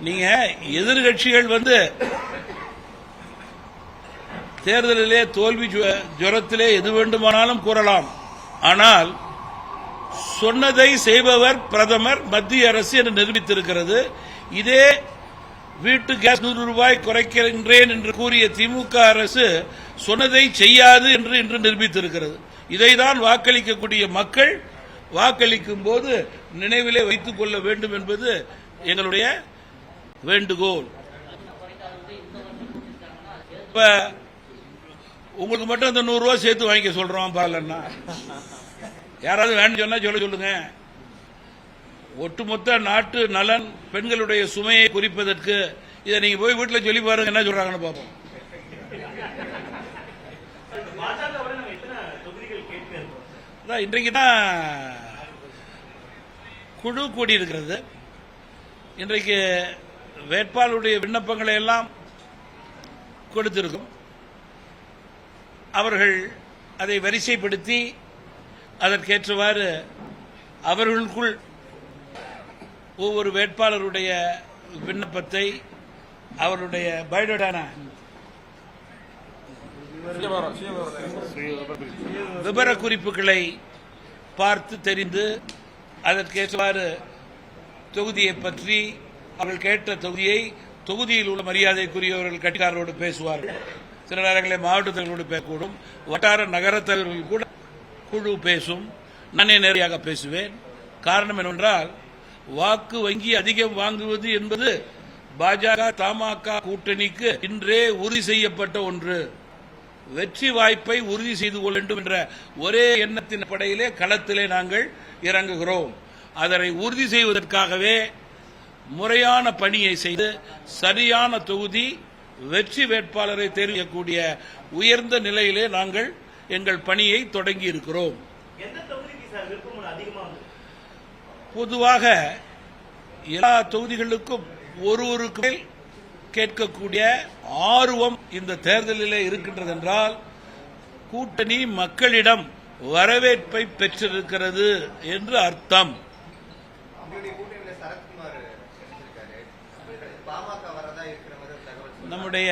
நீங்க எதிர்கட்சிகள் தேர்தலிலே தோல்வி ஜுரத்திலே எது வேண்டுமானாலும் கூறலாம். ஆனால் சொன்னதை செய்பவர் பிரதமர், மத்திய அரசு என்று நிரூபித்திருக்கிறது. இதே வீட்டு கேஸ் ₹100 குறைக்கின்றேன் என்று கூறிய திமுக அரசு சொன்னதை செய்யாது என்று இன்று நிரூபித்திருக்கிறது. இதைதான் வாக்களிக்கக்கூடிய மக்கள் வாக்களிக்கும் போது நினைவிலே வைத்துக் கொள்ள வேண்டும் என்பது எங்களுடைய வேண்டுகோள். இப்ப உங்களுக்கு மட்டும் அந்த ₹100 சேர்த்து வாங்கிக்க சொல்றோம் பாலன்னா, யாராவது வேணும் சொன்னா சொல்லுங்க. ஒட்டுமொத்த நாட்டு நலன், பெண்களுடைய சுமையை குறிப்பதற்கு இதை நீங்க போய் வீட்டில் சொல்லி பாருங்க என்ன சொல்றாங்கன்னு பார்ப்போம். இன்றைக்கு தான் குழு கூடியிருக்கிறது. இன்றைக்கு வேட்பாளருடைய விண்ணப்பங்களை எல்லாம் கொடுத்திருக்கும். அவர்கள் அதை வரிசைப்படுத்தி அதற்கேற்றவாறு அவர்களுக்குள் ஒவ்வொரு வேட்பாளருடைய விண்ணப்பத்தை, அவருடைய பயோடேட்டா விபர குறிப்புகளை பார்த்து தெரிந்து அதற்கேற்றவாறு தொகுதியை பற்றி, அவர்கள் கேட்ட தொகுதியில் உள்ள மரியாதைக்குரியவர்கள் கட்சிக்காரரோடு பேசுவார்கள். சில நேரங்களில் மாவட்ட தலைவர்களோடு பேசக்கூடும், வட்டார நகர தலைவர்கள் கூட குழு பேசும். நானே நேரடியாக பேசுவேன். காரணம் என்னவென்றால், வாக்கு வங்கி அதிகம் வாங்குவது என்பது பாஜக தமாக கூட்டணிக்கு இன்றே உறுதி செய்யப்பட்ட ஒன்று. வெற்றி வாய்ப்பை உறுதி செய்து கொள்ள வேண்டும் என்ற ஒரே எண்ணத்தின் அடிப்படையிலே களத்திலே நாங்கள் இறங்குகிறோம். அதனை உறுதி செய்வதற்காகவே முறையான பணியை செய்து சரியான தொகுதி, வெற்றி வேட்பாளரை தெரிவிக்கக்கூடிய உயர்ந்த நிலையிலே நாங்கள் எங்கள் பணியை தொடங்கி இருக்கிறோம். பொதுவாக எல்லா தொகுதிகளுக்கும் ஒருவருக்கு மேல் கேட்கக்கூடிய ஆர்வம் இந்த தேர்தலிலே இருக்கின்றது என்றால், கூட்டணி மக்களிடம் வரவேற்பை பெற்றிருக்கிறது என்று அர்த்தம். நம்முடைய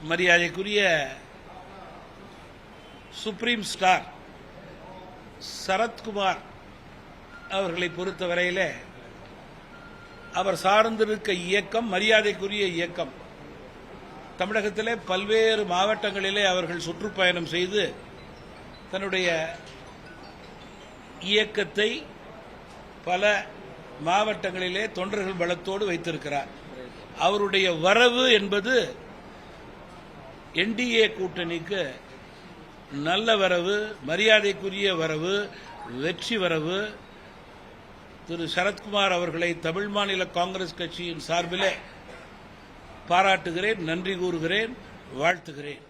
மரியாதைக்குரிய சுப்ரீம் ஸ்டார் சரத்குமார் அவர்களை பொறுத்தவரையிலே அவர் சார்ந்திருக்க இயக்கம் மரியாதைக்குரிய இயக்கம். தமிழகத்திலே பல்வேறு மாவட்டங்களிலே அவர்கள் சுற்றுப்பயணம் செய்து தன்னுடைய இயக்கத்தை பல மாவட்டங்களிலே தொண்டர்கள் பலத்தோடு வைத்திருக்கிறார். அவருடைய வரவு என்பது என்டிஏ கூட்டணிக்கு நல்ல வரவு, மரியாதைக்குரிய வரவு, வெற்றி வரவு. திரு சரத்குமார் அவர்களை தமிழ் மாநில காங்கிரஸ் கட்சியின் சார்பிலே பாராட்டுகிறேன், நன்றி கூறுகிறேன், வாழ்த்துகிறேன்.